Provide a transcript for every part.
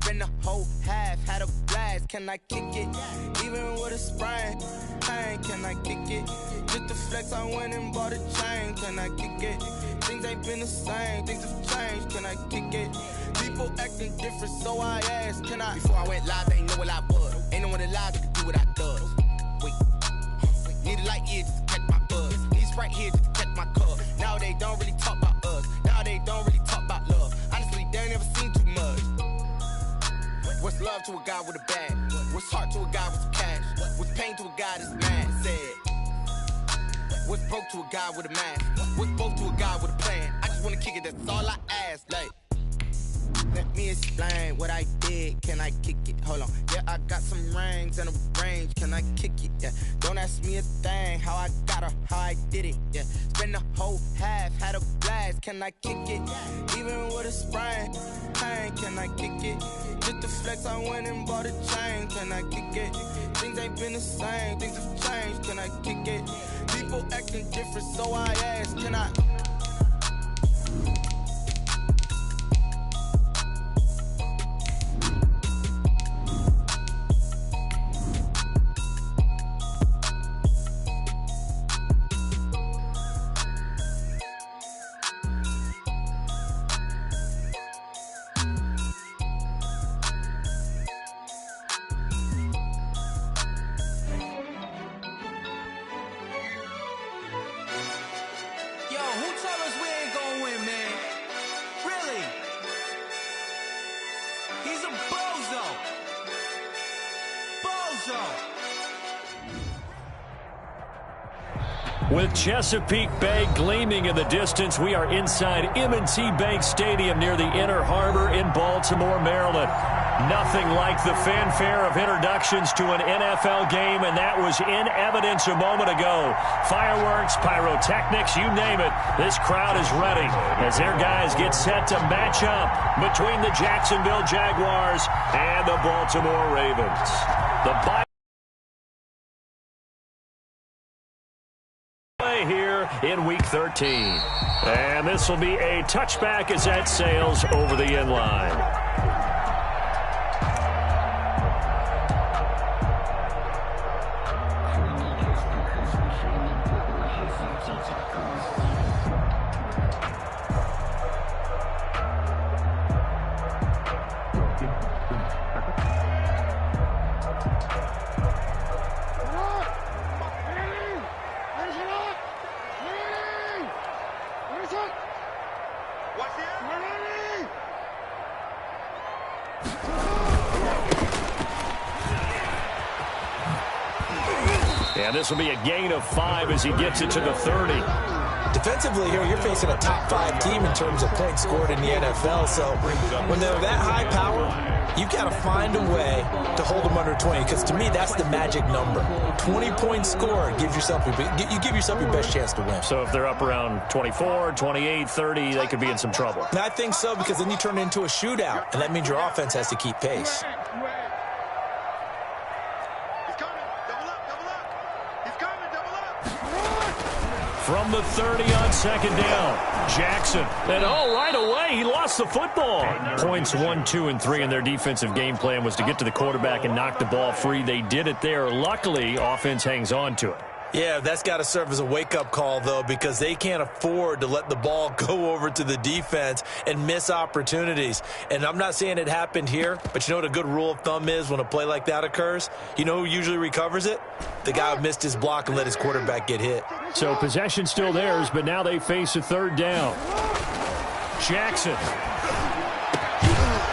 Spend the whole half, had a blast. Can I kick it? Even with a sprain, pain, can I kick it? Just to flex, I went and bought a chain. Can I kick it? Things ain't been the same, things have changed. Can I kick it? People acting different, so I asked, can I? Before I went live, they ain't know what I was. Ain't no one alive that could do what I does. Wait, need a light year just to catch my buzz. Need Sprite here just to catch my cup. Now they don't really talk about us. Now they don't really talk about love. Honestly, they ain't never seen too much. What's love to a guy with a bag? What's heart to a guy with some cash? What's pain to a guy that's mad? Said. What's broke to a guy with a mask? What's both to a guy with a plan? I just wanna kick it, that's all I ask. Like, let me explain what I did. Can I kick it? Hold on. Yeah, I got some rings and a range. Can I kick it? Yeah. Don't ask me a thing. How I got her, how I did it. Yeah. Spend the whole half, had a blast. Can I kick it? Even with a sprain, pain. Can I kick it? Just to flex, I went and bought a chain. Can I kick it? Things ain't been the same. Things have changed. Can I kick it? People acting different, so I ask, can I? With Chesapeake Bay gleaming in the distance, we are inside M&T Bank Stadium near the Inner Harbor in Baltimore, Maryland. Nothing like the fanfare of introductions to an NFL game, and that was in evidence a moment ago. Fireworks, pyrotechnics, you name it. This crowd is ready as their guys get set to match up between the Jacksonville Jaguars and the Baltimore Ravens. The here in Week 13. And this will be a touchback as that sails over the end line. And this will be a gain of 5 as he gets it to the 30. Defensively here, you're facing a top 5 team in terms of points scored in the NFL. So when they're that high power, you've got to find a way to hold them under 20. Because to me, that's the magic number. 20 points scored, you give yourself your best chance to win. So if they're up around 24, 28, 30, they could be in some trouble. And I think so, because then you turn it into a shootout. And that means your offense has to keep pace. From the 30 on second down, Jackson. And right away, he lost the football. Points 1, 2, and 3 in their defensive game plan was to get to the quarterback and knock the ball free. They did it there. Luckily, offense hangs on to it. Yeah, that's got to serve as a wake-up call, though, because they can't afford to let the ball go over to the defense and miss opportunities. And I'm not saying it happened here, but you know what a good rule of thumb is when a play like that occurs? You know who usually recovers it? The guy who missed his block and let his quarterback get hit. So possession still theirs, but now they face a third down. Jackson.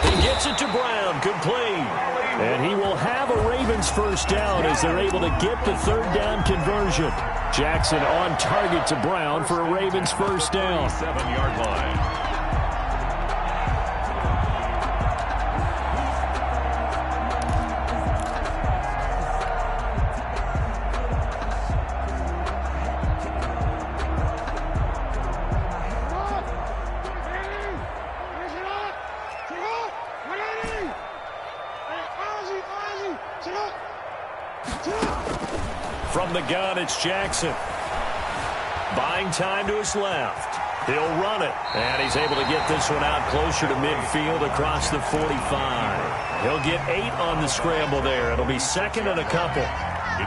He gets it to Brown. Good play. And he will have a Ravens first down as they're able to get the third down conversion. Jackson on target to Brown for a Ravens first down. 7-yard line. From the gun, it's Jackson. Buying time to his left. He'll run it. And he's able to get this one out closer to midfield across the 45. He'll get 8 on the scramble there. It'll be second and a couple.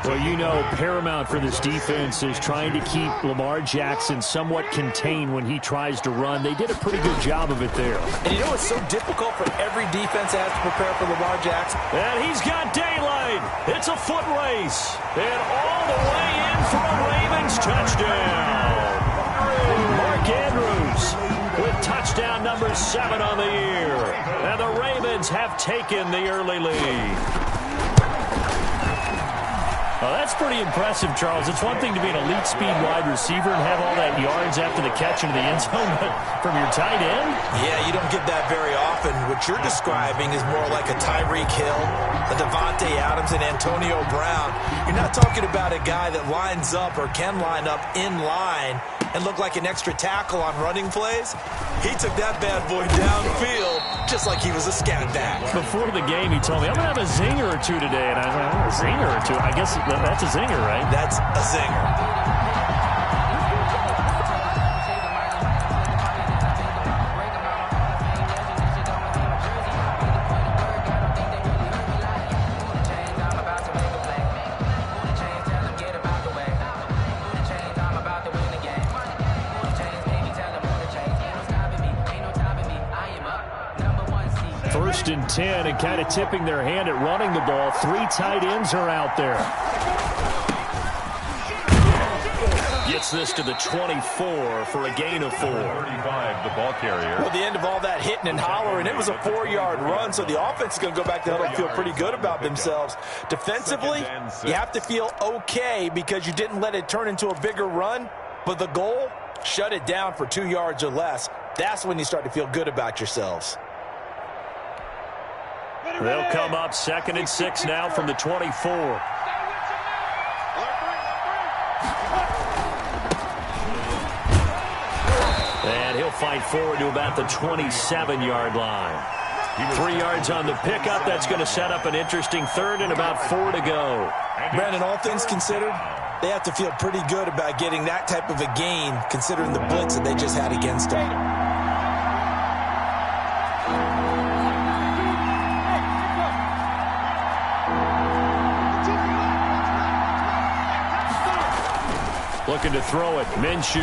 Well, you know, paramount for this defense is trying to keep Lamar Jackson somewhat contained when he tries to run. They did a pretty good job of it there. And you know it's so difficult for every defense that has to prepare for Lamar Jackson? And he's got daylight. It's a foot race. And all the way in for a Ravens touchdown. Mark Andrews with touchdown number 7 on the year. And the Ravens have taken the early lead. Oh, that's pretty impressive, Charles. It's one thing to be an elite speed wide receiver and have all that yards after the catch into the end zone, but from your tight end? Yeah, you don't get that very often. What you're describing is more like a Tyreek Hill, a Devontae Adams, and Antonio Brown. You're not talking about a guy that lines up or can line up in line and look like an extra tackle on running plays. He took that bad boy downfield just like he was a scat back. Before the game, he told me, I'm going to have a zinger or two today. And I was like, oh, a zinger or two? I guess that's a zinger, right? That's a zinger. First and 10, and kind of tipping their hand at running the ball. 3 tight ends are out there. Gets this to the 24 for a gain of 4. 35, the ball carrier. Well, the end of all that hitting and hollering, it was a 4-yard run, so the offense is going to go back to huddle and feel pretty good about themselves. Defensively, you have to feel okay because you didn't let it turn into a bigger run, but the goal, shut it down for 2 yards or less. That's when you start to feel good about yourselves. They'll come up 2nd and 6 now from the 24. And he'll fight forward to about the 27-yard line. 3 yards on the pickup. That's going to set up an interesting 3rd and about 4 to go. Brandon, all things considered, they have to feel pretty good about getting that type of a gain considering the blitz that they just had against them. Looking to throw it, Minshew.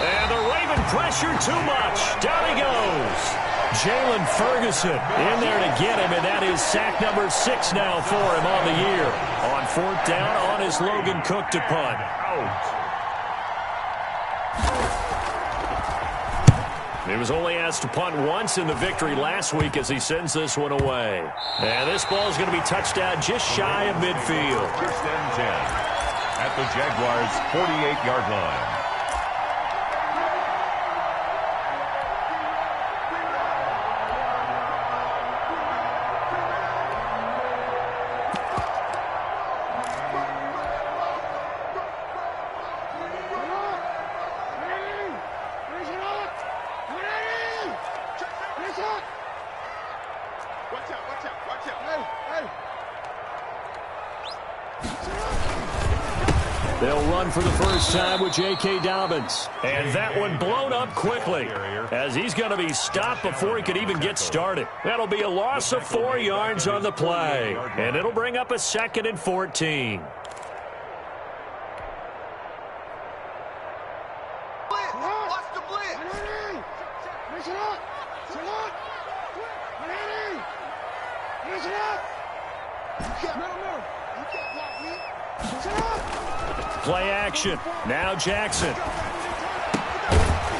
And the Raven pressure too much. Down he goes. Jalen Ferguson in there to get him, and that is sack number 6 now for him on the year. On 4th down, on his Logan Cook to punt. He was only asked to punt once in the victory last week as he sends this one away. And this ball is going to be touched down just shy of midfield. 1st and 10. At the Jaguars' 48-yard line. They'll run for the first time with J.K. Dobbins. And that one blown up quickly as he's going to be stopped before he could even get started. That'll be a loss of 4 yards on the play. And it'll bring up a 2nd and 14. Play action. Now Jackson.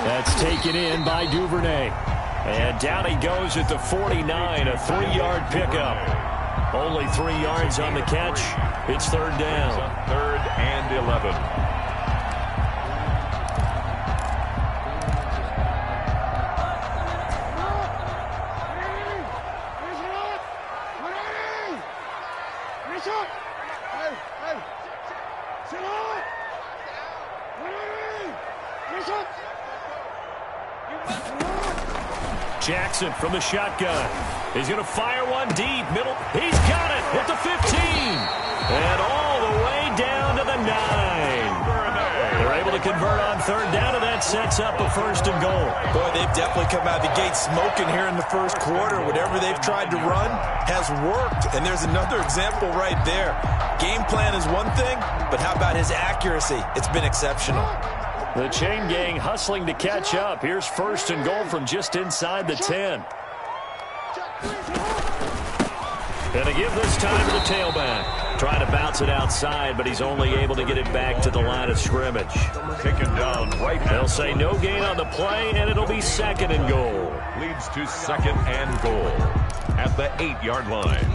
That's taken in by Duvernay. And down he goes at the 49, a 3-yard pickup. Only 3 yards on the catch. It's 3rd down. 3rd and 11. Jackson from the shotgun. He's going to fire one deep. Middle. He's got it at the 15. And all the way down to the 9. They're able to convert on third down, and that sets up a 1st and goal. Boy, they've definitely come out of the gate smoking here in the first quarter. Whatever they've tried to run has worked, and there's another example right there. Game plan is one thing, but how about his accuracy? It's been exceptional. The chain gang hustling to catch up. Here's 1st and goal from just inside the 10. And to give this time to the tailback. Trying to bounce it outside, but he's only able to get it back to the line of scrimmage. Taken down right now. They'll say no gain on the play, and it'll be 2nd and goal. Leads to 2nd and goal at the 8-yard line.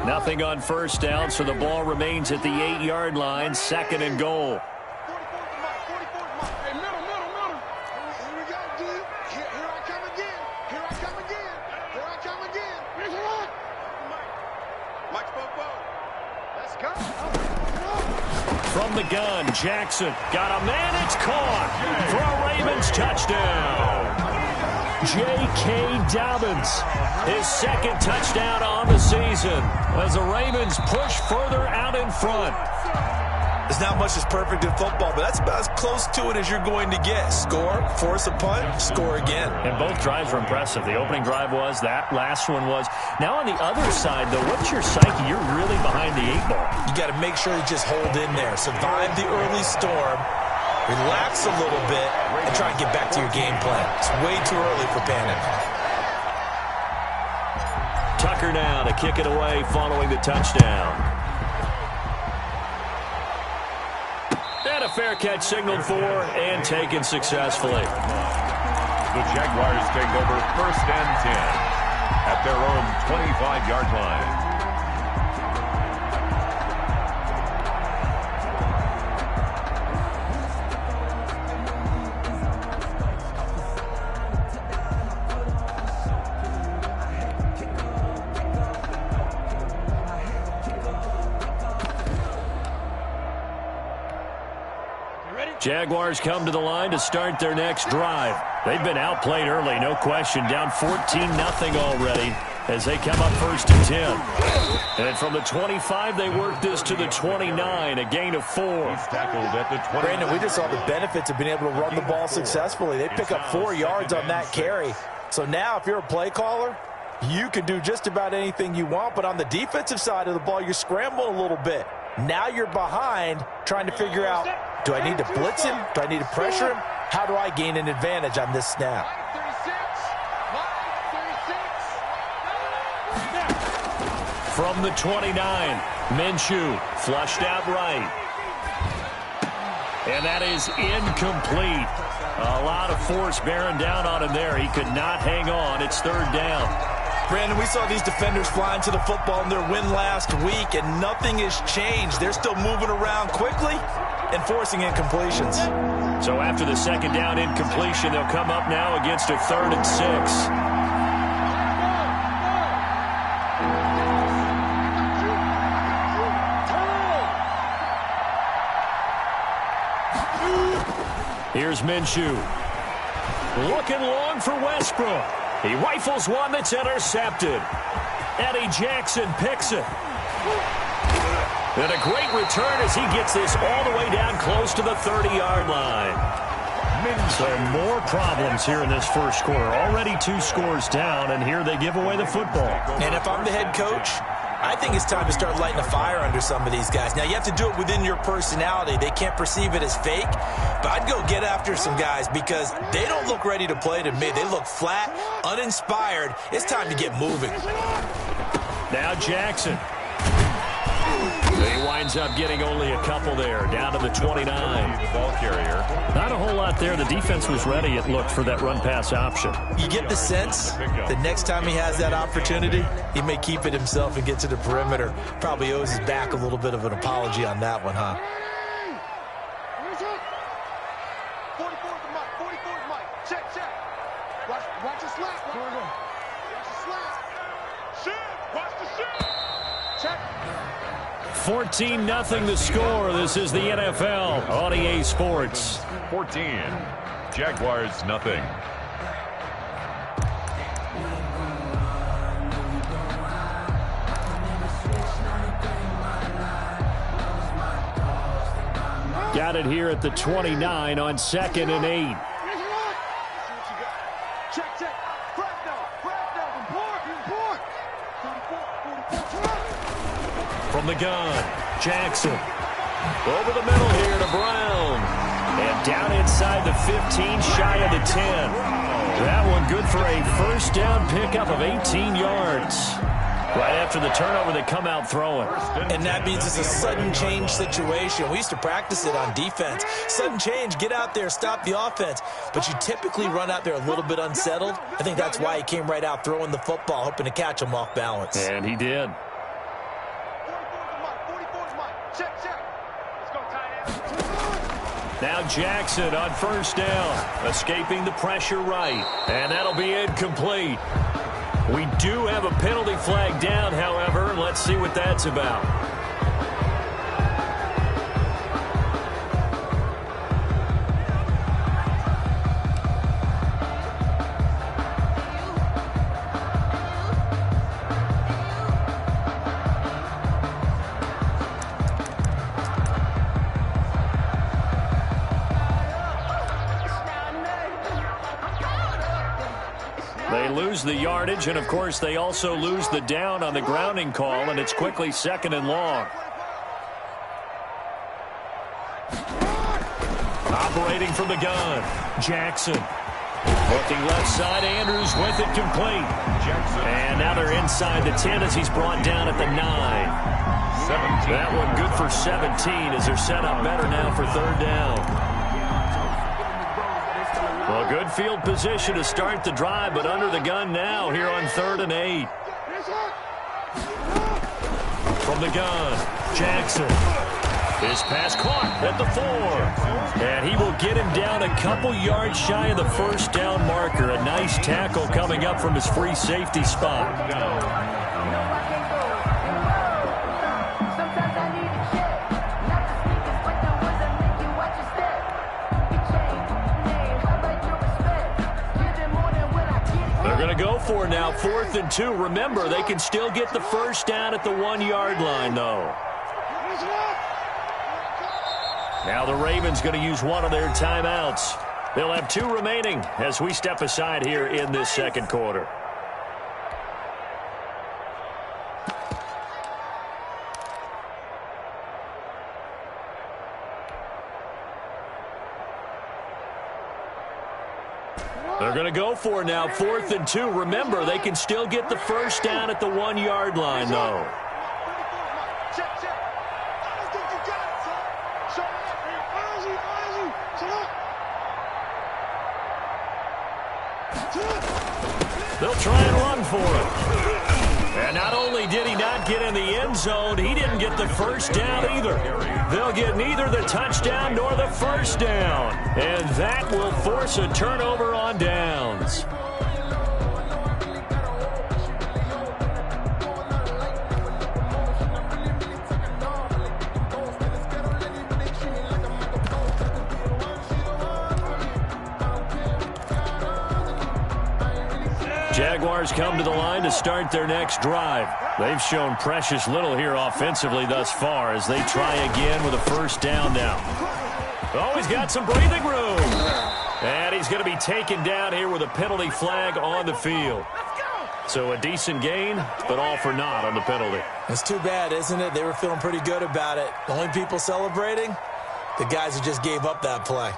Nothing on 1st down, so the ball remains at the 8-yard line. 2nd and goal. From the gun, Jackson got a man. It's caught for a Ravens touchdown. J.K. Dobbins, his 2nd touchdown on the season as the Ravens push further out in front. There's not much that's perfect in football, but that's about as close to it as you're going to get. Score, force a punt, score again. And both drives were impressive. The opening drive was, that last one was. Now on the other side, though, what's your psyche? You're really behind the 8 ball. You got to make sure you just hold in there. Survive the early storm, relax a little bit, and try and get back to your game plan. It's way too early for panic. Tucker now to kick it away following the touchdown. And a fair catch signaled for and taken successfully. The Jaguars take over 1st and 10 at their own 25-yard line. Jaguars come to the line to start their next drive. They've been outplayed early, no question. Down 14-0 already as they come up 1st and 10. And from the 25, they work this to the 29, a gain of 4. He's tackled at the 20. Brandon, we just saw the benefits of being able to run the ball successfully. They pick up 4 yards on that carry. So now if you're a play caller, you can do just about anything you want. But on the defensive side of the ball, you're scrambling a little bit. Now you're behind trying to figure out, do I need to blitz him? Do I need to pressure him? How do I gain an advantage on this snap? From the 29, Minshew flushed out right. And that is incomplete. A lot of force bearing down on him there. He could not hang on. It's 3rd down. Brandon, we saw these defenders flying to the football in their win last week, and nothing has changed. They're still moving around quickly and forcing incompletions. So after the 2nd down incompletion, they'll come up now against a 3rd and 6. Here's Minshew. Looking long for Westbrook. He rifles one that's intercepted. Eddie Jackson picks it. And a great return as he gets this all the way down close to the 30-yard line. So more problems here in this first quarter. Already 2 scores down, and here they give away the football. And if I'm the head coach, I think it's time to start lighting a fire under some of these guys. Now, you have to do it within your personality. They can't perceive it as fake, but I'd go get after some guys because they don't look ready to play to me. They look flat, uninspired. It's time to get moving. Now Jackson. He winds up getting only a couple there, down to the 29. The ball carrier. Not a whole lot there. The defense was ready, it looked, for that run-pass option. You get the sense that next time he has that opportunity, he may keep it himself and get to the perimeter. Probably owes his back a little bit of an apology on that one, huh? Watch the slap. Watch the slap. Shit. Watch the shit. Check. 14-0 the score. This is the NFL on EA Sports. 14. Jaguars nothing. Got it here at the 29 on 2nd and 8. From the gun, Jackson. Over the middle here to Brown. And down inside the 15, shy of the 10. That one good for a first down pickup of 18 yards. Right after the turnover, they come out throwing. And that means it's a sudden change situation. We used to practice it on defense. Sudden change, get out there, stop the offense. But you typically run out there a little bit unsettled. I think that's why he came right out throwing the football, hoping to catch him off balance. And he did. Now Jackson on first down, escaping the pressure right. And that'll be incomplete. We do have a penalty flag down, however. Let's see what that's about. They lose the yardage, and, of course, they also lose the down on the grounding call, and it's quickly 2nd and long. Operating from the gun, Jackson. Looking left side, Andrews with it complete. Jackson. And now they're inside the 10 as he's brought down at the 9. 17. That one good for 17 as they're set up better now for 3rd down. Well, good field position to start the drive, but under the gun now here on 3rd and 8. From the gun, Jackson. His pass caught at the 4. And he will get him down a couple yards shy of the first down marker. A nice tackle coming up from his free safety spot. Going to go for now, 4th and 2. Remember, they can still get the first down at the 1-yard line, though. Now the Ravens going to use one of their timeouts. They'll have 2 remaining as we step aside here in this 2nd quarter. They're going to go for now, 4th and 2. Remember, they can still get the first down at the 1-yard line, though. They'll try and run for it. And not only did he not get in the end zone, he didn't get the first down either. They'll get neither the touchdown nor the first down. And that will force a turnover on downs. Jaguars come to the line to start their next drive. They've shown precious little here offensively thus far as they try again with a first down now. Oh, he's got some breathing room. And he's going to be taken down here with a penalty flag on the field. So a decent gain, but all for naught on the penalty. It's too bad, isn't it? They were feeling pretty good about it. The only people celebrating, the guys who just gave up that play.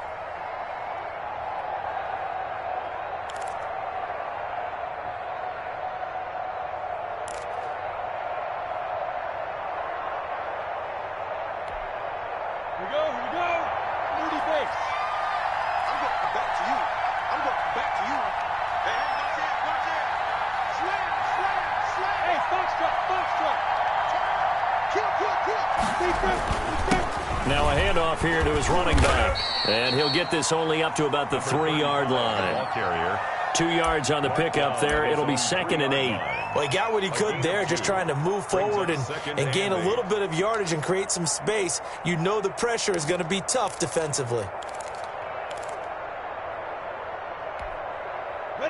Now a handoff here to his running back. And he'll get this only up to about the 3-yard line. 2 yards on the pickup there. It'll be 2nd and 8. Well, he got what he could there, just trying to move forward and gain a little bit of yardage and create some space. You know the pressure is going to be tough defensively.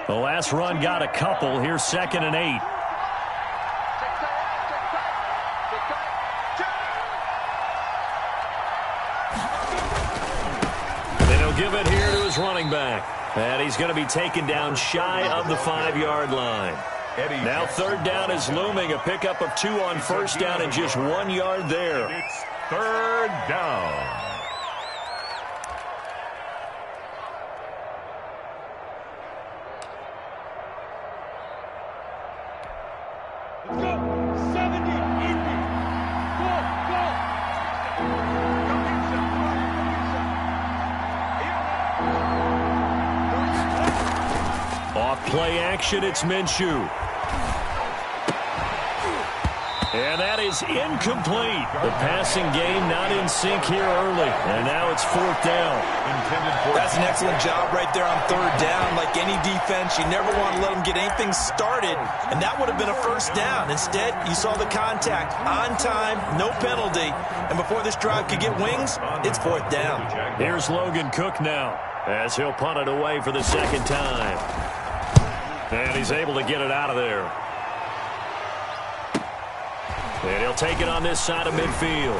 The last run got a couple. Here's 2nd and 8. running back. And he's going to be taken down shy of the 5-yard line. Now third down is looming. A pickup of 2 on first down and just 1 yard there. It's third down. Let's go. 70, easy. Go, go. Off play action, it's Minshew. And that is incomplete. The passing game not in sync here early. And now it's fourth down. That's an excellent job right there on third down. Like any defense, you never want to let them get anything started. And that would have been a first down. Instead, you saw the contact on time, no penalty. And before this drive could get wings, it's fourth down. Here's Logan Cook now as he'll punt it away for the second time. And he's able to get it out of there. And he'll take it on this side of midfield.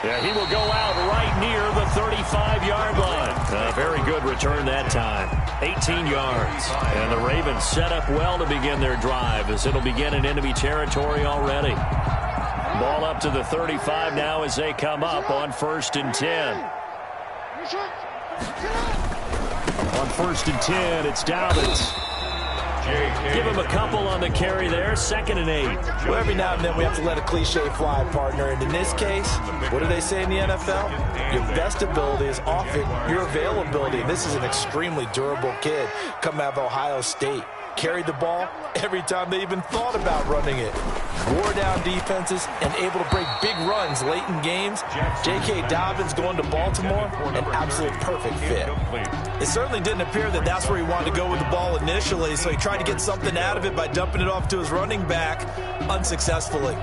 Yeah, he will go out right near the 35-yard line. A very good return that time. 18 yards. And the Ravens set up well to begin their drive as it'll begin in enemy territory already. Ball up to the 35 now as they come up on 1st and 10. On 1st and 10, it's Dobbins. Give him a couple on the carry there. 2nd and 8. Well, every now and then we have to let a cliche fly, partner. And in this case, what do they say in the NFL? Your best ability is often your availability. And this is an extremely durable kid coming out of Ohio State. Carried the ball every time they even thought about running it. Wore down defenses and able to break big runs late in games. J.K. Dobbins going to Baltimore, an absolute perfect fit. It certainly didn't appear that that's where he wanted to go with the ball initially, so he tried to get something out of it by dumping it off to his running back unsuccessfully.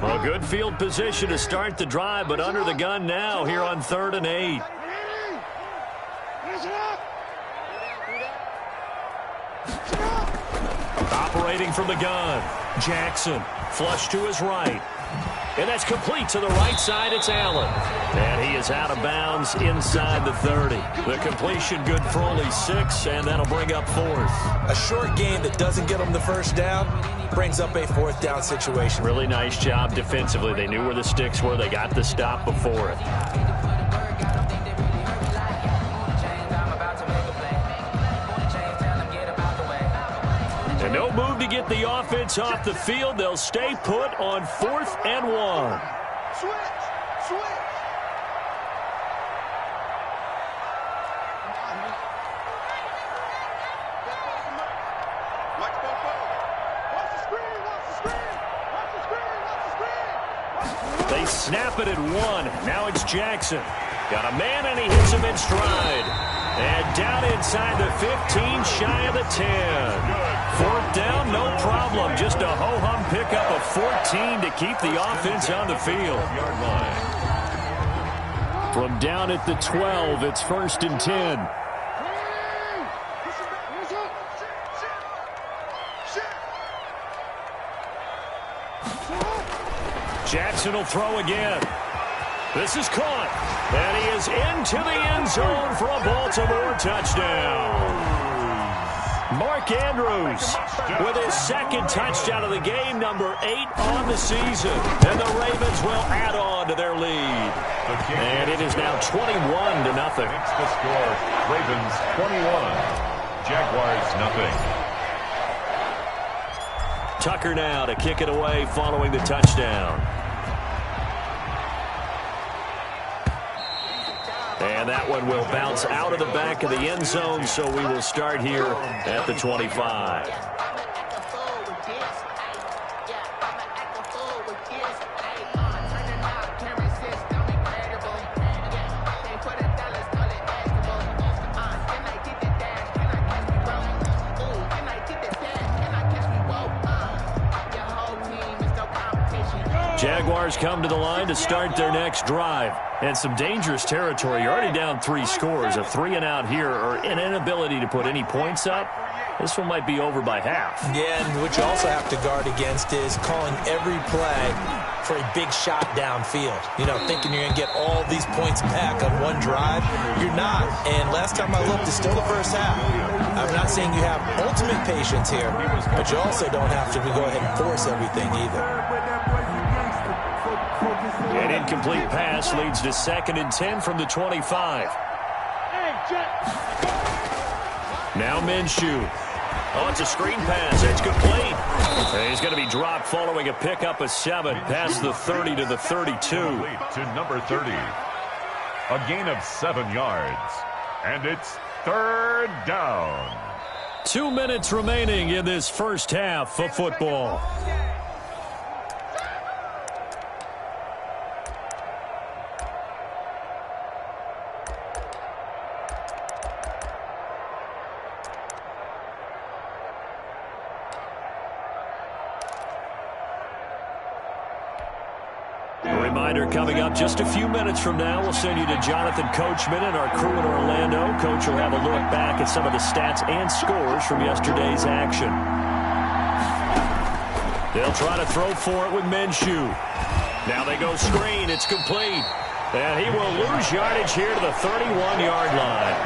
Well, good field position to start the drive, but under the gun now here on 3rd and 8. Operating from the gun, Jackson, flush to his right. And that's complete to the right side. It's Allen. And he is out of bounds inside the 30. The completion good for only 6, and that'll bring up 4th. A short game that doesn't get them the first down brings up a 4th down situation. Really nice job defensively. They knew where the sticks were. They got the stop before it. And no move to get the offense off the field. They'll stay put on 4th and 1. Switch. They snap it at 1. Now it's Jackson. Got a man, and he hits him in stride. And down inside the 15, shy of the 10. 4th down, no problem. Just a ho-hum pickup of 14 to keep the offense on the field. From down at the 12, it's 1st and 10. Jackson will throw again. This is caught. And he is into the end zone for a Baltimore touchdown. Mark Andrews with his 2nd touchdown of the game, number 8 on the season. And the Ravens will add on to their lead. And it is now 21-0. It's the score. Ravens 21. Jaguars nothing. Tucker now to kick it away following the touchdown. And that one will bounce out of the back of the end zone, so we will start here at the 25. Jaguars come to the line to start their next drive. And some dangerous territory. You're already down 3 scores. A 3-and-out here or an inability to put any points up. This one might be over by half. Yeah, and what you also have to guard against is calling every play for a big shot downfield. You know, thinking you're going to get all these points back on one drive. You're not. And last time I looked, it's still the first half. I'm not saying you have ultimate patience here, but you also don't have to go ahead and force everything either. An incomplete pass leads to 2nd and 10 from the 25. Now Minshew. Oh, it's a screen pass. It's complete. And he's going to be dropped following a pickup of 7 past the 30 to the 32. To number 30. A gain of 7 yards. And it's 3rd down. 2 minutes remaining in this first half of football. Coming up just a few minutes from now, we'll send you to Jonathan Coachman and our crew in Orlando. Coach will have a look back at some of the stats and scores from yesterday's action. They'll try to throw for it with Minshew. Now they go screen. It's complete. And he will lose yardage here to the 31-yard line.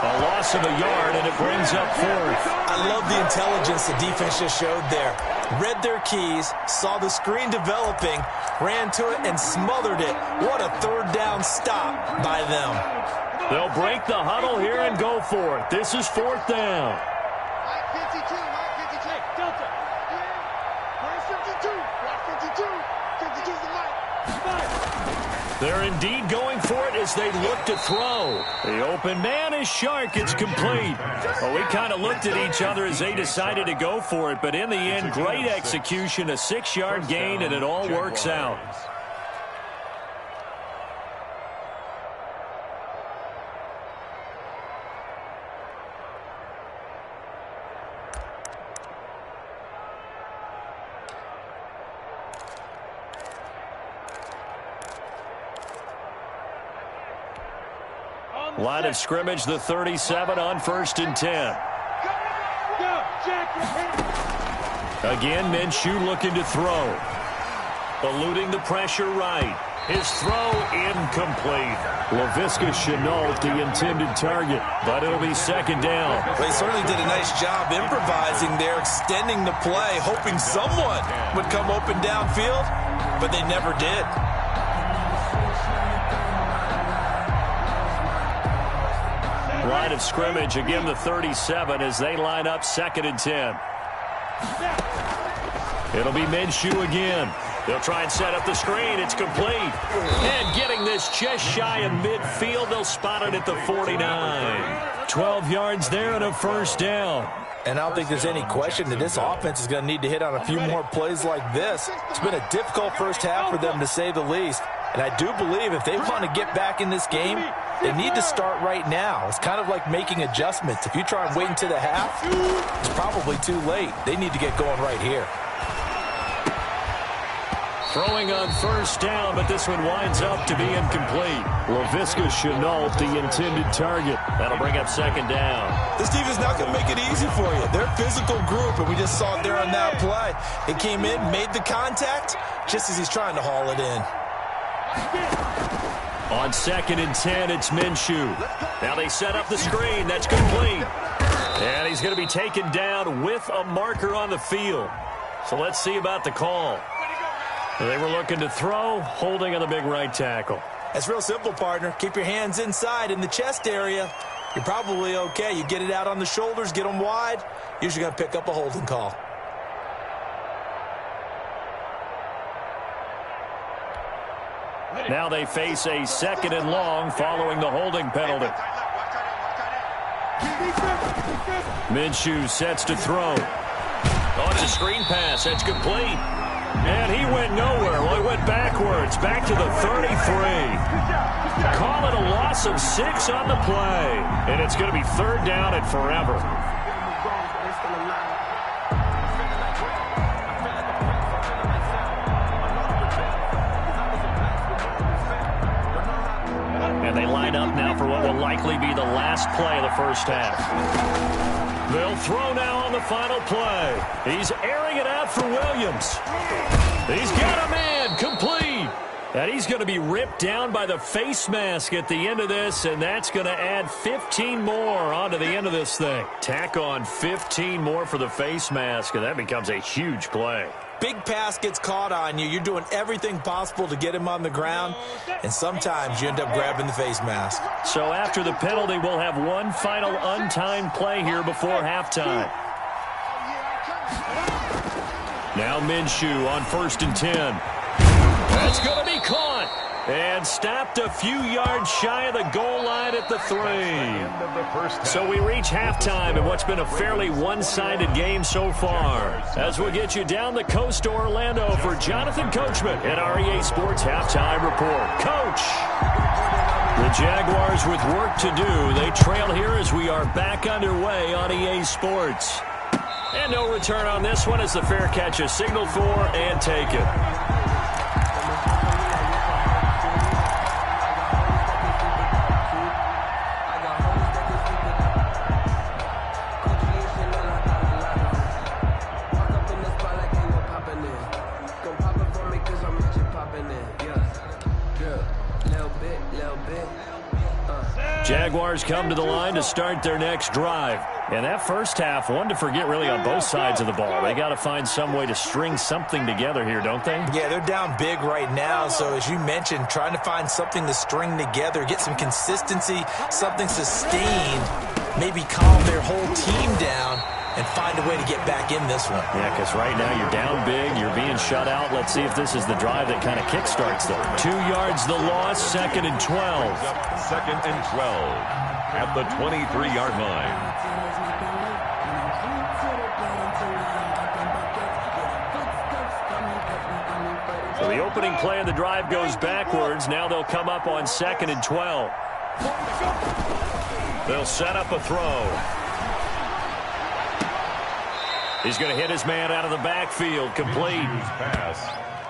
A loss of a yard, and it brings up 4th. I love the intelligence the defense just showed there. Read their keys, saw the screen developing, ran to it, and smothered it. What a 3rd down stop by them. They'll break the huddle here and go for it. This is 4th down. Line 52, line 52. Delta. Line 52, line 52. 52's the line. They're indeed going for it as they look to throw. The open man is Shark. It's complete. Well, we kind of looked at each other as they decided to go for it, but in the end, great execution, a 6-yard gain, and it all works out. Line of scrimmage, the 37 on 1st and 10. Again, Minshew looking to throw. Eluding the pressure right. His throw incomplete. Laviska Shenault, the intended target, but it'll be 2nd down. Well, he certainly did a nice job improvising there, extending the play, hoping someone would come open downfield, but they never did. Line of scrimmage, again the 37 as they line up 2nd and 10. It'll be Minshew again. They'll try and set up the screen. It's complete. And getting this just shy of midfield, they'll spot it at the 49. 12 yards there and a 1st down. And I don't think there's any question that this offense is going to need to hit on a few more plays like this. It's been a difficult first half for them, to say the least. And I do believe if they want to get back in this game, they need to start right now. It's kind of like making adjustments. If you try and wait until the half, it's probably too late. They need to get going right here. Throwing on 1st down, but this one winds up to be incomplete. Laviska Shenault, the intended target. That'll bring up 2nd down. This defense is not going to make it easy for you. They're a physical group, and we just saw it there on that play. It came in, made the contact, just as he's trying to haul it in. On 2nd and 10, it's Minshew. Now they set up the screen. That's complete. And he's going to be taken down with a marker on the field. So let's see about the call. They were looking to throw, holding on the big right tackle. That's real simple, partner. Keep your hands inside in the chest area. You're probably okay. You get it out on the shoulders, get them wide. Usually going to pick up a holding call. Now they face a 2nd and long following the holding penalty. Minshew sets to throw. Oh, it's a screen pass. That's complete. And he went nowhere. Well, he went backwards. Back to the 33. Call it a loss of 6 on the play. And it's going to be 3rd down and forever. line up now for what will likely be the last play of the first half. They'll throw now on the final play. He's airing it out for Williams. He's got a man, complete. And he's going to be ripped down by the face mask at the end of this, and that's going to add 15 more onto the end of this thing. Tack on 15 more for the face mask, and that becomes a huge play. Big pass gets caught on you. You're doing everything possible to get him on the ground, and sometimes you end up grabbing the face mask. So after the penalty, we'll have one final untimed play here before halftime. Now Minshew on 1st and 10. That's going to be caught and stopped a few yards shy of the goal line at the 3. So we reach halftime in what's been a fairly one-sided game so far. As we get you down the coast to Orlando for Jonathan Coachman at our EA Sports Halftime Report. Coach! The Jaguars with work to do. They trail here as we are back underway on EA Sports. And no return on this one as the fair catch is signaled for and taken. Jaguars come to the line to start their next drive. And that first half, one to forget really on both sides of the ball. They got to find some way to string something together here, don't they? Yeah, they're down big right now. So as you mentioned, trying to find something to string together, get some consistency, something sustained, maybe calm their whole team down and find a way to get back in this one. Yeah, because right now you're down big, you're being shut out. Let's see if this is the drive that kind of kickstarts them. 2 yards the loss, 2nd and 12. 2nd and 12 at the 23-yard line. So the opening play of the drive goes backwards. Now they'll come up on 2nd and 12. They'll set up a throw. He's going to hit his man out of the backfield, complete.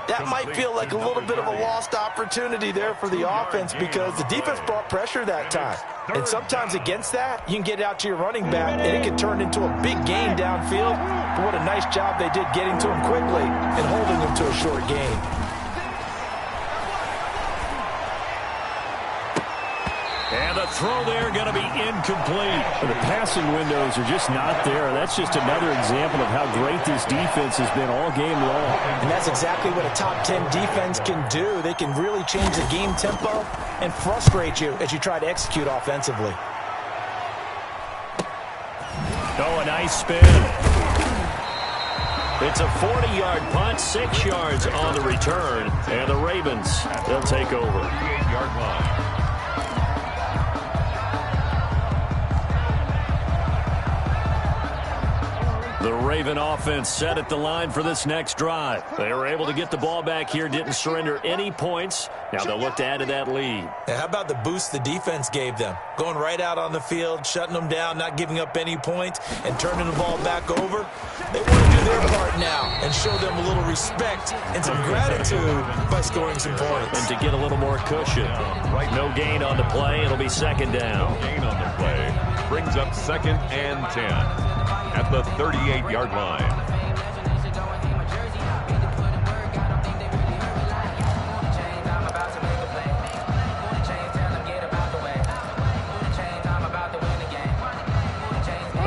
That might feel like a little bit of a lost opportunity there for the offense because the defense brought pressure that time. And sometimes against that, you can get out to your running back, and it can turn into a big gain downfield. But what a nice job they did getting to him quickly and holding him to a short gain. And the throw there going to be incomplete. The passing windows are just not there. That's just another example of how great this defense has been all game long. And that's exactly what a top 10 defense can do. They can really change the game tempo and frustrate you as you try to execute offensively. Oh, a nice spin. It's a 40-yard punt, 6 yards on the return. And the Ravens, they'll take over. 8-yard line. The Raven offense set at the line for this next drive. They were able to get the ball back here, didn't surrender any points. Now they'll look to add to that lead. Yeah, how about the boost the defense gave them? Going right out on the field, shutting them down, not giving up any points, and turning the ball back over. They want to do their part now and show them a little respect and some gratitude by scoring some points. And to get a little more cushion. No gain on the play. It'll be 2nd down. No gain on the play. Brings up 2nd and 10. At the 38-yard line.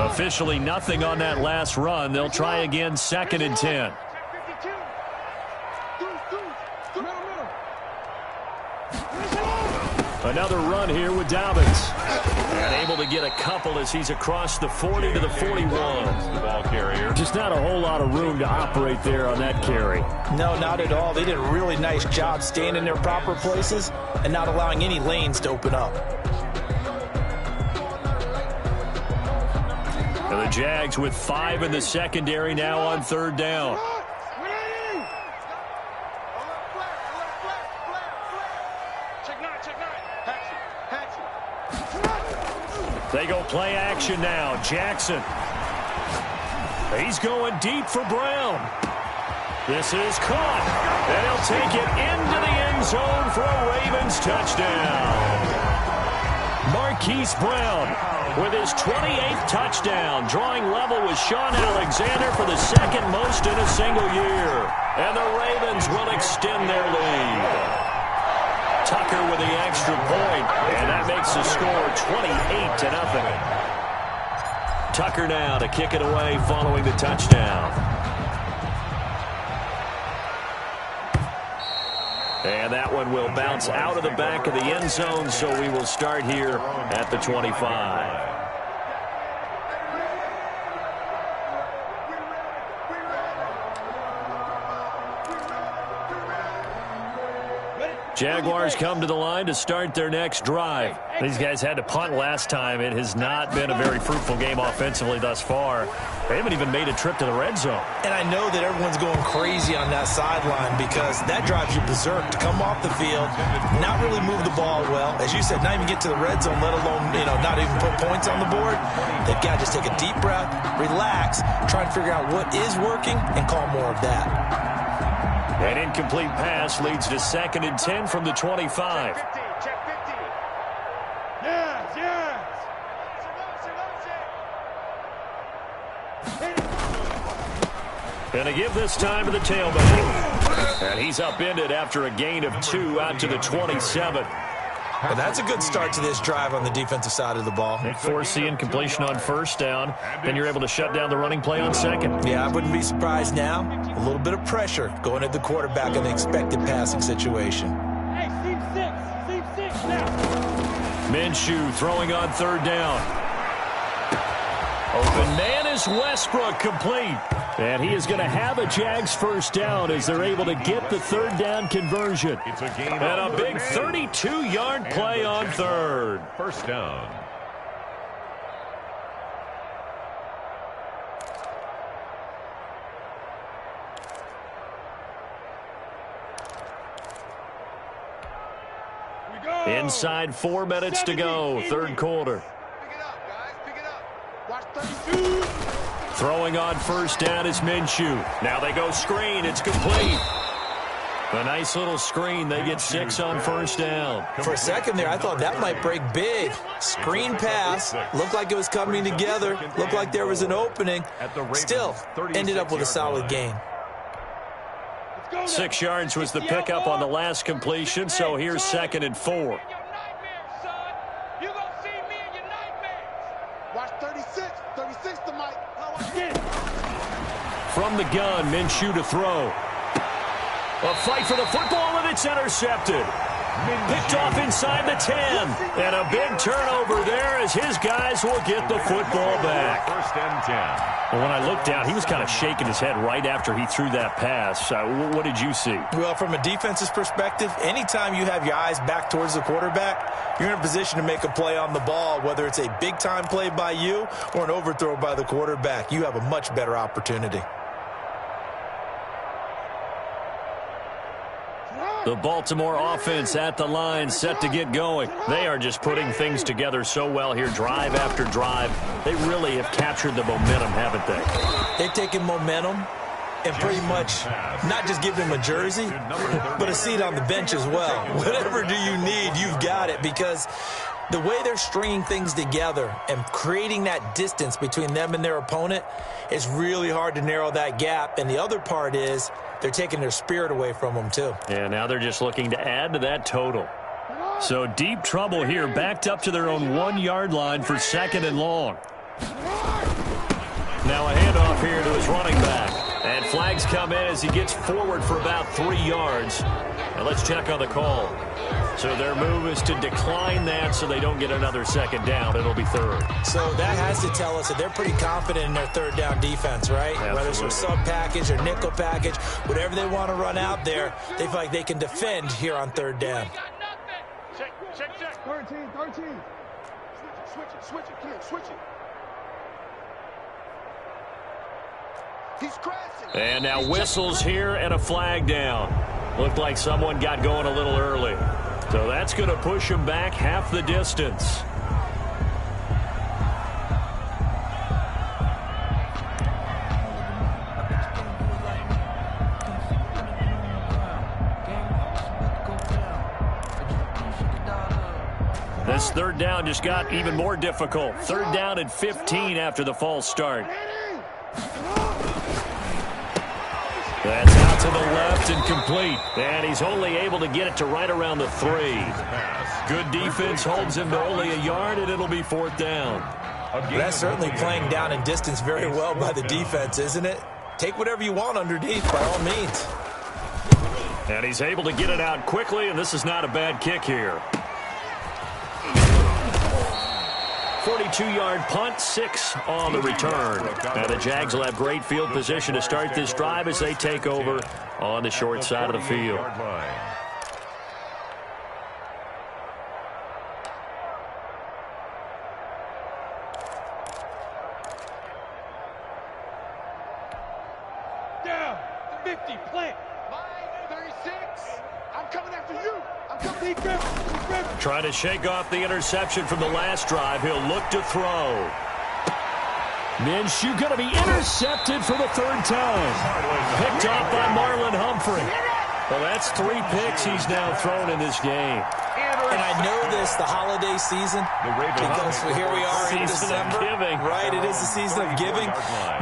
Officially nothing on that last run. They'll try again, 2nd and 10. Another run here with Dobbins. And able to get a couple as he's across the 40 to the 41. The ball carrier. Just not a whole lot of room to operate there on that carry. No, not at all. They did a really nice job staying in their proper places and not allowing any lanes to open up. And the Jags with 5 in the secondary now on 3rd down. They go play action now. Jackson. He's going deep for Brown. This is caught. And he'll take it into the end zone for a Ravens touchdown. Marquise Brown with his 28th touchdown, drawing level with Sean Alexander for the second most in a single year. And the Ravens will extend their lead. Tucker with the extra point, and that makes the score 28-0. Tucker now to kick it away following the touchdown. And that one will bounce out of the back of the end zone, so we will start here at the 25. Jaguars come to the line to start their next drive. These guys had to punt last time. It has not been a very fruitful game offensively thus far. They haven't even made a trip to the red zone. And I know that everyone's going crazy on that sideline because that drives you berserk to come off the field, not really move the ball well. As you said, not even get to the red zone, let alone, not even put points on the board. They've got to just take a deep breath, relax, try and figure out what is working and call more of that. An incomplete pass leads to 2nd and 10 from the 25. Check 50. Yes. Going to give this time to the tailback. And he's upended after a gain of 2 out to the 27. Well, that's a good start to this drive on the defensive side of the ball. They force the incompletion on first down, then you're able to shut down the running play on second. Yeah, I wouldn't be surprised now. A little bit of pressure going at the quarterback in the expected passing situation. Hey, seam six now. Minshew throwing on 3rd down. Open man is Westbrook, complete. And he is going to have a Jags first down as they're able to get the 3rd down conversion. And a big 32-yard play on 3rd. First down. Inside 4 minutes to go, 3rd quarter. Pick it up, guys. Pick it up. Watch 32. Throwing on first down is Minshew. Now they go screen. It's complete. A nice little screen. They get 6 on first down. For a second there, I thought that might break big. Screen pass. Looked like it was coming together. Looked like there was an opening. Still, ended up with a solid gain. 6 yards was the pickup on the last completion, so here's 2nd and 4. Watch 36. 36 to Mike. From the gun, Minshew to throw. A fight for the football, and it's intercepted. Picked off inside the 10. And a big turnover there as his guys will get the football back. 1st and 10. Well, when I looked down, he was kind of shaking his head right after he threw that pass. What did you see? Well, from a defense's perspective, anytime you have your eyes back towards the quarterback, you're in a position to make a play on the ball, whether it's a big-time play by you or an overthrow by the quarterback. You have a much better opportunity. The Baltimore offense at the line, set to get going. They are just putting things together so well here, drive after drive. They really have captured the momentum, haven't they? They've taken momentum and pretty much not just give him a jersey, but a seat on the bench as well. Whatever do you need, you've got it, because the way they're stringing things together and creating that distance between them and their opponent, it's really hard to narrow that gap. And the other part is they're taking their spirit away from them, too. Yeah, now they're just looking to add to that total. So deep trouble here, backed up to their own 1-yard line for 2nd and long. Now a handoff here to his running back. And flags come in as he gets forward for about 3 yards. Now let's check on the call. So their move is to decline that so they don't get another 2nd down. It'll be 3rd. So that has to tell us that they're pretty confident in their 3rd down defense, right? Absolutely. Whether it's a sub-package or nickel package, whatever they want to run out there, they feel like they can defend here on 3rd down. Check. 13. Switch it, kid. Switch it. He's crashing. And now whistles here and a flag down. Looked like someone got going a little early. So that's going to push him back half the distance. The this third down just got even more difficult. Third down and 15 after the false start. That's out to the left and complete. And he's only able to get it to right around the 3. Good defense holds him to only a yard, and it'll be fourth down. That's certainly playing down and distance very well by the defense, isn't it? Take whatever you want underneath, by all means. And he's able to get it out quickly, and this is not a bad kick here. 42-yard punt, 6 on the return. Now the Jags will have great field position to start this drive as they take over on the short side of the field. Down, 50, plant. Line 36, I'm coming after you. I'm coming. Trying to shake off the interception from the last drive. He'll look to throw. Minshew going to be intercepted for the third time. Picked off by Marlon Humphrey. Well, that's 3 picks he's now thrown in this game. And I know this, the holiday season, because here we are in December. Right, it is the season of giving.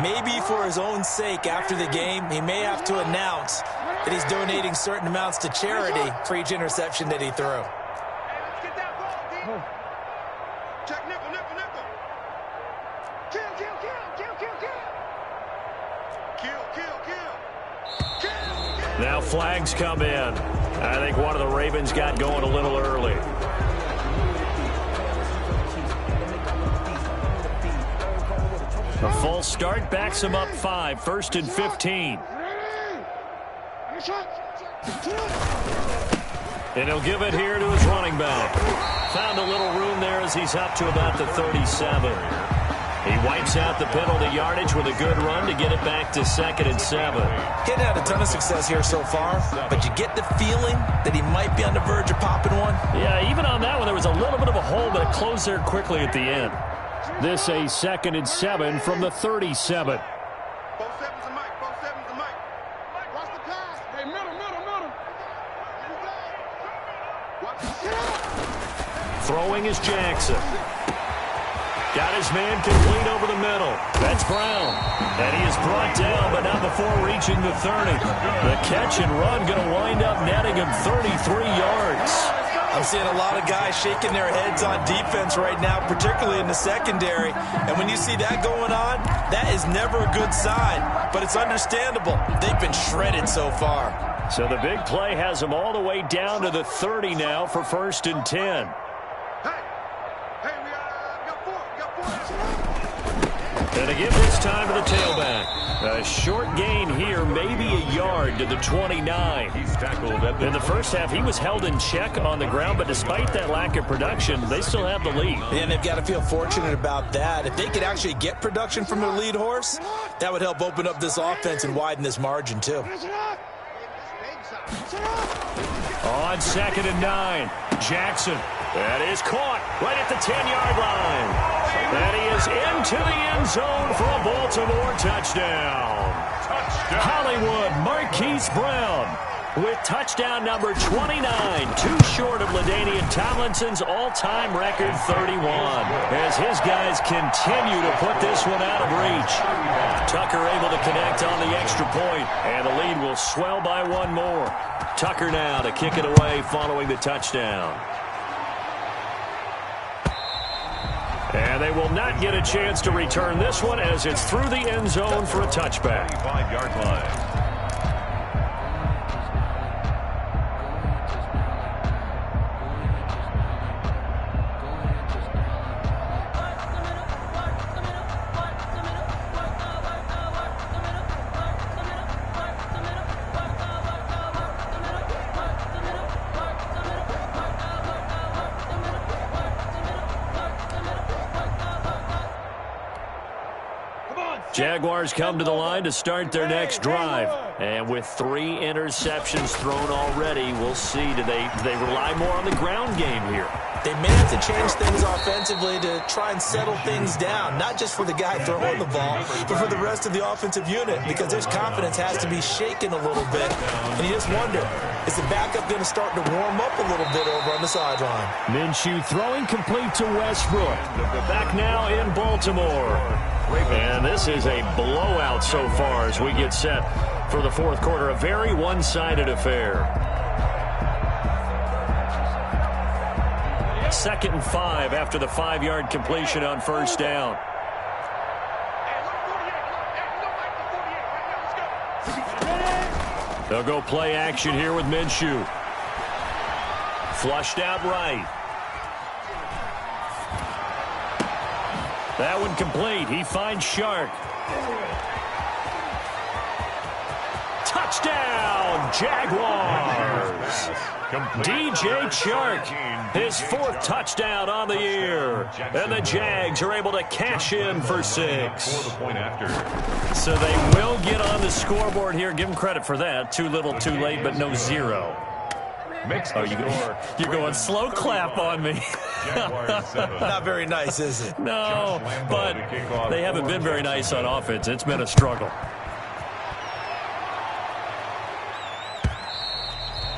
Maybe for his own sake after the game, he may have to announce that he's donating certain amounts to charity for each interception that he threw. Check nipple. Kill. Now flags come in. I think one of the Ravens got going a little early. A false start backs him up 5, 1st and 15. And he'll give it here to his running back. Found a little room there as he's up to about the 37. He wipes out the penalty yardage with a good run to get it back to 2nd and 7. Getting had a ton of success here so far, but you get the feeling that he might be on the verge of popping one. Yeah, even on that one, there was a little bit of a hole, but it closed there quickly at the end. This a 2nd and 7 from the 37. Both sevens and Mike. Watch the pass. Hey, middle. Watch the Throwing is Jackson. Got his man complete over the middle. That's Brown. And he is brought down, but not before reaching the 30. The catch and run going to wind up netting him 33 yards. I'm seeing a lot of guys shaking their heads on defense right now, particularly in the secondary. And when you see that going on, that is never a good sign. But it's understandable. They've been shredded so far. So the big play has him all the way down to the 30 now for 1st and 10. And to give this time to the tailback. A short gain here, maybe a yard to the 29. He's tackled at In the first half, he was held in check on the ground, but despite that lack of production, they still have the lead. And they've got to feel fortunate about that. If they could actually get production from their lead horse, that would help open up this offense and widen this margin, too. On 2nd and 9, Jackson. That is caught right at the 10-yard line. And he is into the end zone for a Baltimore touchdown. Hollywood Marquise Brown with touchdown number 29, too short of LaDainian Tomlinson's all-time record 31, as his guys continue to put this one out of reach. Tucker able to connect on the extra point, and the lead will swell by 1 more. Tucker now to kick it away following the touchdown. And they will not get a chance to return this one as it's through the end zone for a touchback. 5-yard line. Jaguars come to the line to start their next drive. And with 3 interceptions thrown already, we'll see. Do they rely more on the ground game here? They may have to change things offensively to try and settle things down, not just for the guy throwing the ball, but for the rest of the offensive unit, because their confidence has to be shaken a little bit. And you just wonder, Is the backup going to start to warm up a little bit over on the sideline? Minshew throwing complete to Westbrook. Back now in Baltimore. And this is a blowout so far as we get set for the fourth quarter. A very one-sided affair. 2nd and 5 after the 5-yard completion on first down. They'll go play action here with Minshew. Flushed out right. That one complete. He finds Shark. Touchdown, Jaguars. DJ Chark, his 4th touchdown on the year. And the Jags are able to cash in for 6. So they will get on the scoreboard here. Give them credit for that. Too little, too late, but no 0. Oh, you're going slow clap on me. Not very nice, is it? No, but they haven't been very nice on offense. It's been a struggle.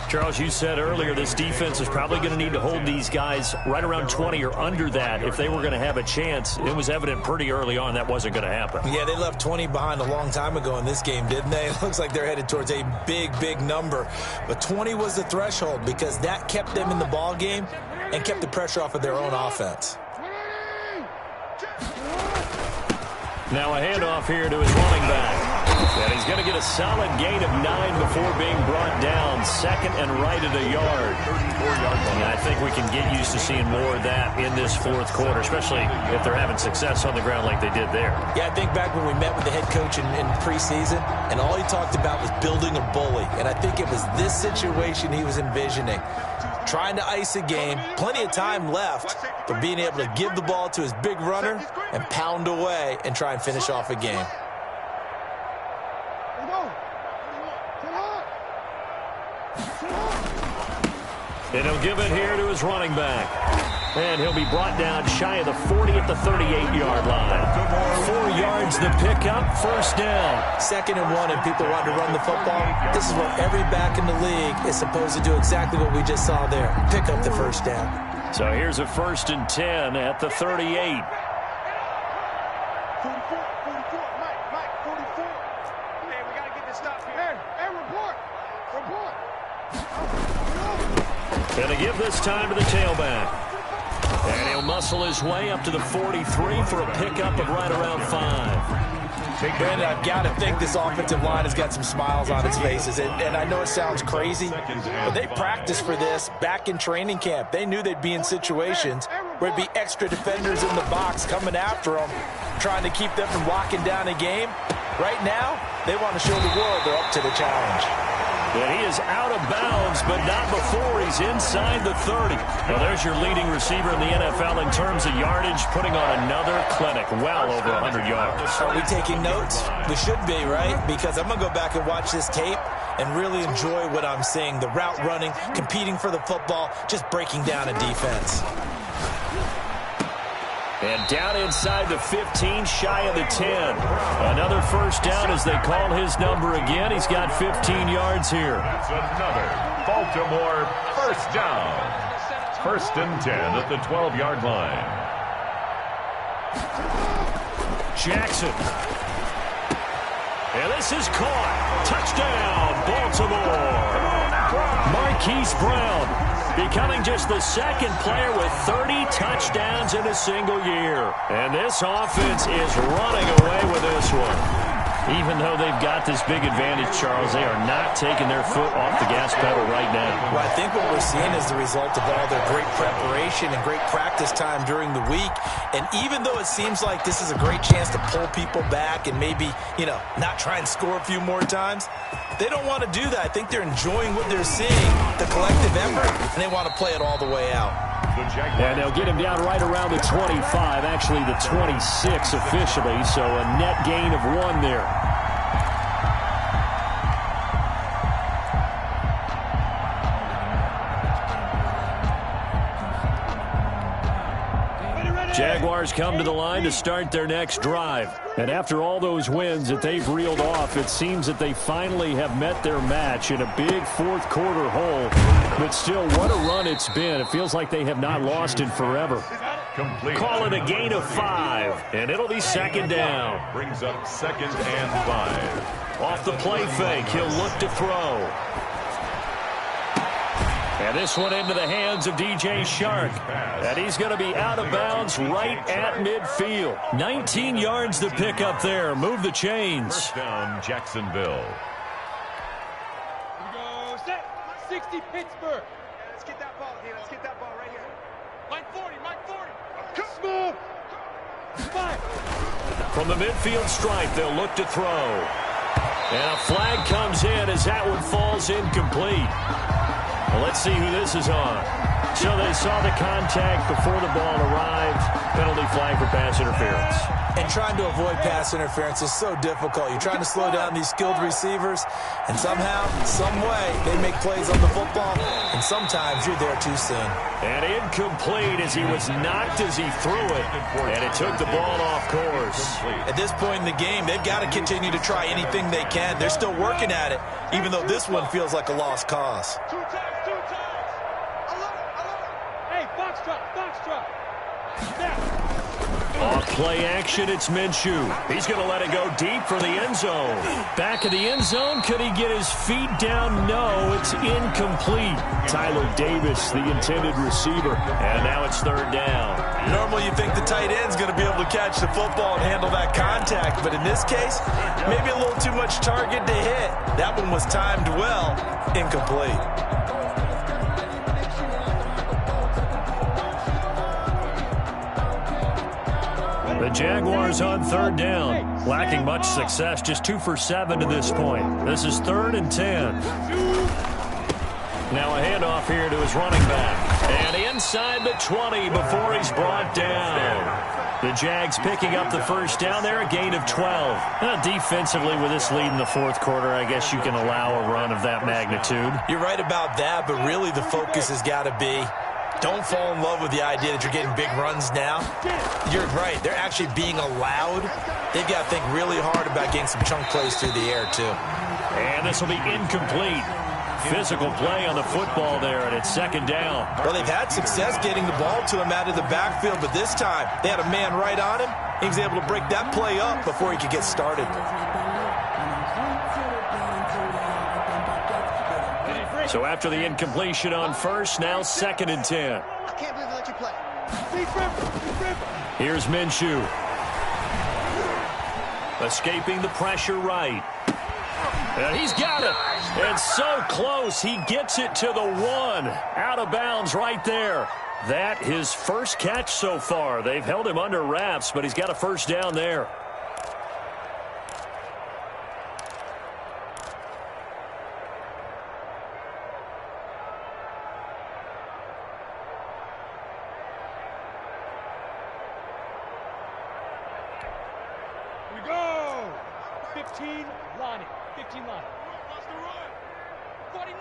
Charles, you said earlier this defense is probably going to need to hold these guys right around 20 or under that if they were going to have a chance. It was evident pretty early on that wasn't going to happen. Yeah, they left 20 behind a long time ago in this game, didn't they? It looks like they're headed towards a big, big number. But 20 was the threshold because that kept them in the ball game and kept the pressure off of their own offense. Now a handoff here to his running back. And he's going to get a solid gain of 9 before being brought down. 2nd and right at a yard. And I think we can get used to seeing more of that in this fourth quarter, especially if they're having success on the ground like they did there. Yeah, I think back when we met with the head coach in preseason, and all he talked about was building a bully. And I think it was this situation he was envisioning. Trying to ice a game, plenty of time left, but being able to give the ball to his big runner and pound away and try and finish off a game. And he'll give it here to his running back. And he'll be brought down shy of the 40 at the 38-yard line. 4 yards the pickup, first down. 2nd and 1, and people want to run the football. This is what every back in the league is supposed to do, exactly what we just saw there. Pick up the first down. So here's a 1st and 10 at the 38. 44, Mike, 44. Man, we got to get this stop here. Hey, report. Going to give this time to the tailback. And he'll muscle his way up to the 43 for a pickup of right around 5. Brandon, I've got to think this offensive line has got some smiles on its faces. And I know it sounds crazy, but they practiced for this back in training camp. They knew they'd be in situations where it'd be extra defenders in the box coming after them, trying to keep them from locking down a game. Right now, they want to show the world they're up to the challenge. And he is out of bounds, but not before he's inside the 30. Well, there's your leading receiver in the NFL in terms of yardage, putting on another clinic, well over 100 yards. Are we taking notes? We should be, right? Because I'm going to go back and watch this tape and really enjoy what I'm seeing. The route running, competing for the football, just breaking down a defense. And down inside the 15, shy of the 10. Another first down as they call his number again. He's got 15 yards here. That's another Baltimore first down. 1st and 10 at the 12-yard line. Jackson. And this is caught. Touchdown, Baltimore. Marquise Brown becoming just the 2nd player with 30 touchdowns in a single year. And this offense is running away with this one. Even though they've got this big advantage, Charles, they are not taking their foot off the gas pedal right now. Well, I think what we're seeing is the result of all their great preparation and great practice time during the week. And even though it seems like this is a great chance to pull people back and maybe, not try and score a few more times, they don't want to do that. I think they're enjoying what they're seeing, the collective effort, and they want to play it all the way out. And they'll get him down right around the 25, actually the 26 officially, so a net gain of 1 there. Jaguars come to the line to start their next drive. And after all those wins that they've reeled off, it seems that they finally have met their match in a big fourth-quarter hole. But still, what a run it's been. It feels like they have not lost in forever. Complete. Call it a gain of 5, and it'll be second down. Brings up 2nd and 5. Off the play fake, he'll look to throw. And this one into the hands of DJ Shark. And he's going to be out of bounds right at midfield. 19 yards to pick up there. Move the chains. First down, Jacksonville. Here we go. Set. 60 Pittsburgh. Let's get that ball here. Let's get that ball right here. Line 40. Line 40. Smooth. 5. From the midfield stripe, they'll look to throw. And a flag comes in as that one falls incomplete. Well, let's see who this is on. So they saw the contact before the ball arrived. Penalty flag for pass interference. And trying to avoid pass interference is so difficult. You're trying to slow down these skilled receivers, and somehow, some way, they make plays on the football, and sometimes you're there too soon. And incomplete as he was knocked as he threw it, and it took the ball off course. At this point in the game, they've got to continue to try anything they can. They're still working at it, even though this one feels like a lost cause. 2 times. 2 times. Hey, box drop. Box drop. Off play action, it's Minshew. He's going to let it go deep for the end zone. Back of the end zone, could he get his feet down? No, it's incomplete. Tyler Davis, the intended receiver. And now it's third down. Normally you think the tight end's going to be able to catch the football and handle that contact, but in this case, maybe a little too much target to hit. That one was timed well, incomplete. The Jaguars on third down. Lacking much success, just 2 for 7 to this point. This is 3rd and 10. Now a handoff here to his running back. And inside the 20 before he's brought down. The Jags picking up the first down there, a gain of 12. Defensively, with this lead in the fourth quarter, I guess you can allow a run of that magnitude. You're right about that, but really the focus has got to be, don't fall in love with the idea that you're getting big runs now. You're right. They're actually being allowed. They've got to think really hard about getting some chunk plays through the air, too. And this will be incomplete. Physical play on the football there, and it's second down. Well, they've had success getting the ball to him out of the backfield, but this time they had a man right on him. He was able to break that play up before he could get started. So after the incompletion on first, now 2nd and 10. I can't believe they let you play. Here's Minshew. Escaping the pressure right. And he's got it. And so close, he gets it to the 1. Out of bounds right there. That his first catch so far. They've held him under wraps, but he's got a first down there. Here we go. 15 lining. 15 lining. 49.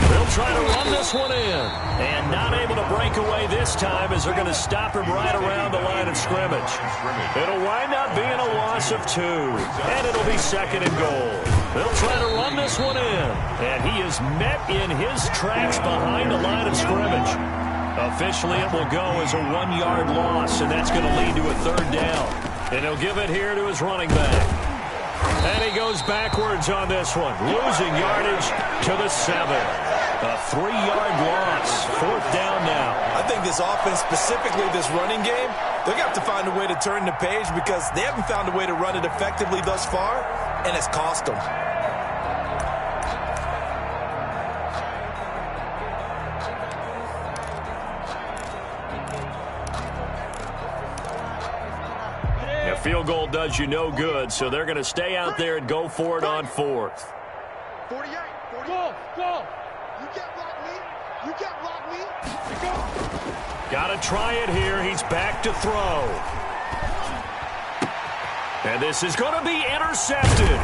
They'll try to run this one in. And not able to break away this time as they're going to stop him right around the line of scrimmage. It'll wind up being a loss of 2. And it'll be 2nd and goal. They'll try to run this one in. And he is met in his tracks behind the line of scrimmage. Officially, it will go as a 1-yard loss, and that's going to lead to a third down. And he'll give it here to his running back. And he goes backwards on this one, losing yardage to the 7. A 3-yard loss, 4th down now. I think this offense, specifically this running game, they're going to have to find a way to turn the page because they haven't found a way to run it effectively thus far, and it's cost them. Field goal does you no good, so they're going to stay out there and go for it on 4th. 48. Go. You can't block me. You can't block me. Go. Got to try it here. He's back to throw. And this is going to be intercepted.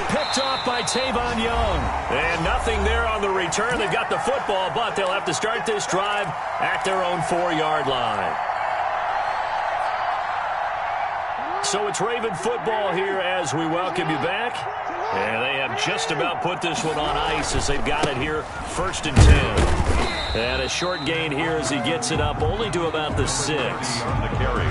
Picked off by Tavon Young. And nothing there on the return. They've got the football, but they'll have to start this drive at their own 4-yard line. So it's Raven football here as we welcome you back. And they have just about put this one on ice as they've got it here, 1st and 10. And a short gain here as he gets it up only to about the 6. On the carry.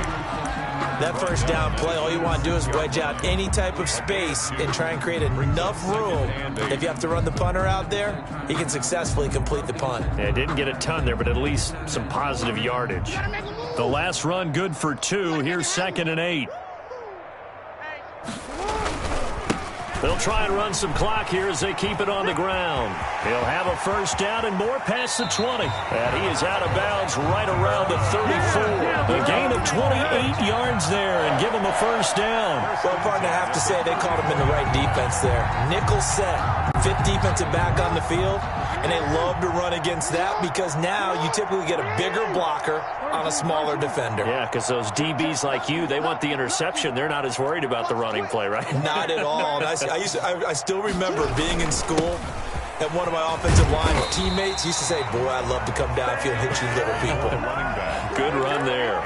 That first down play, all you want to do is wedge out any type of space and try and create enough room. If you have to run the punter out there, he can successfully complete the punt. Yeah, didn't get a ton there, but at least some positive yardage. The last run good for 2. Here's 2nd and 8. They'll try and run some clock here as they keep it on the ground. He'll have a first down and more past the 20. And he is out of bounds right around the 34. A gain of 28 yards there and give him a first down. Well, partner, I have to say they caught him in the right defense there. Nickel set, 5th defensive back on the field, and they love to run against that because now you typically get a bigger blocker on a smaller defender. Yeah, because those DBs like you, they want the interception. They're not as worried about the running play, right? Not at all. I still remember being in school, and one of my offensive line teammates used to say, boy, I'd love to come downfield and hit you little people. Good run there.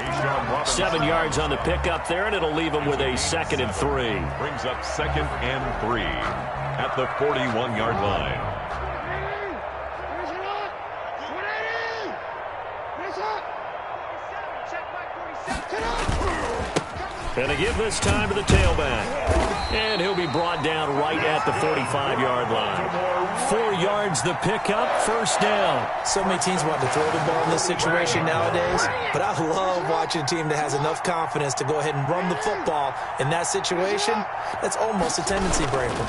7 yards on the pickup there, and it'll leave him with a 2nd and 3. Brings up 2nd and 3 at the 41-yard line. And to give this time to the tailback. And he'll be brought down right at the 45-yard line. 4 yards the pickup, first down. So many teams want to throw the ball in this situation nowadays, but I love watching a team that has enough confidence to go ahead and run the football in that situation. That's almost a tendency breaker.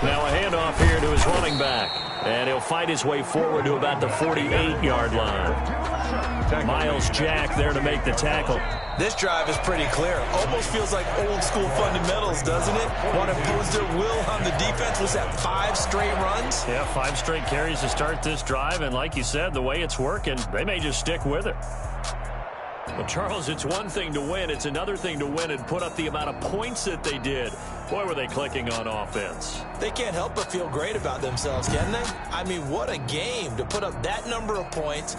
Now a handoff here to his running back. And he'll fight his way forward to about the 48-yard line. Miles Jack there to make the tackle. This drive is pretty clear. Almost feels like old school fundamentals, doesn't it? Want to impose their will on the defense. Was that 5 straight runs? Yeah, 5 straight carries to start this drive. And like you said, the way it's working, they may just stick with it. Well, Charles, it's one thing to win. It's another thing to win and put up the amount of points that they did. Boy, were they clicking on offense. They can't help but feel great about themselves, can they? I mean, what a game to put up that number of points.